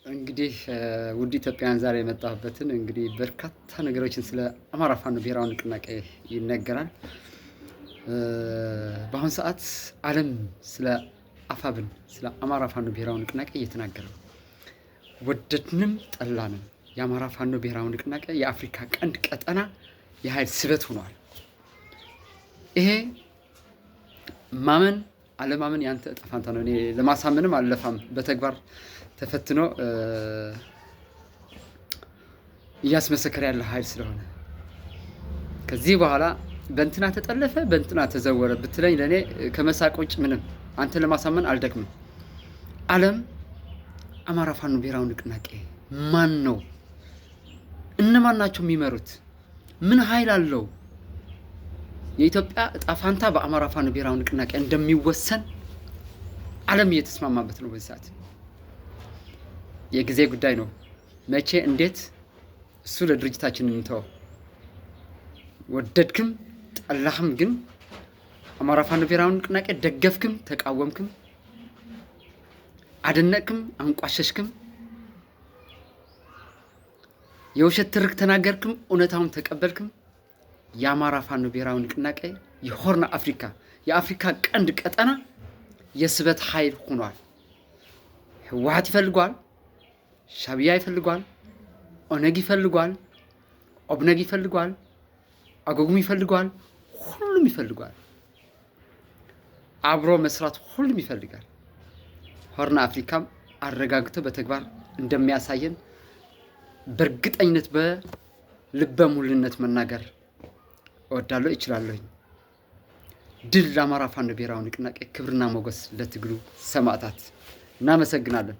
እንግዲህ ውድ ኢትዮጵያውያን ዛሬ የመጣሁበትን እንግዲህ በርካታ ነገሮችን ስለ አማራ ፋኖ ብሔራዊ ንቅናቄ ይነገራል። በአሁን ሰዓት ዓለም ስለ አፋብን ስለ አማራ ፋኖ ብሔራዊ ንቅናቄ እየተናገረ ነው። ወደድንም ጠላንም የአማራ ፋኖ ብሔራዊ ንቅናቄ የአፍሪካ ቀንድ ቀጠና የኃይል ስበት ሆኗል። ይሄ ማመን አለማመን ያንተ እጣ ፋንታ ነው። እኔ ለማሳመንም አልለፋም። በተግባር ተፈትኖ እያስመሰከረ ያለ ኃይል ስለሆነ ከዚህ በኋላ በእንትና ተጠለፈ በእንትና ተዘወረ ብትለኝ ለእኔ ከመሳቅ ውጭ ምንም አንተ ለማሳመን አልደክምም። ዓለም አማራ ፋኖ ብሔራዊ ንቅናቄ ማን ነው? እነማን ናቸው የሚመሩት? ምን ኃይል አለው? የኢትዮጵያ እጣ ፋንታ በአማራ ፋኖ ብሔራዊ ንቅናቄ እንደሚወሰን ዓለም እየተስማማበት ነው። በዚህ ሰዓት የጊዜ ጉዳይ ነው። መቼ እንዴት እሱ ለድርጅታችን እንተው። ወደድክም ጠላህም ግን አማራ ፋኖ ብሔራዊ ንቅናቄ ደገፍክም ተቃወምክም አደነቅክም አንቋሸሽክም የውሸት ትርክ ተናገርክም እውነታውን ተቀበልክም የአማራ ፋኖ ብሔራዊ ንቅናቄ የሆርን አፍሪካ የአፍሪካ ቀንድ ቀጠና የስበት ኃይል ሆኗል። ህወሓት ይፈልጓል፣ ሻዕቢያ ይፈልጓል፣ ኦነግ ይፈልጓል፣ ኦብነግ ይፈልጓል፣ አገጉም ይፈልጓል፣ ሁሉም ይፈልጓል። አብሮ መስራት ሁሉም ይፈልጋል። ሆርን አፍሪካም አረጋግቶ በተግባር እንደሚያሳየን በእርግጠኝነት በልበ ሙሉነት መናገር እወዳለሁ እችላለሁ። ድል ለአማራ ፋኖ ብሔራዊ ንቅናቄ፣ ክብርና ሞገስ ለትግሉ ሰማዕታት። እናመሰግናለን።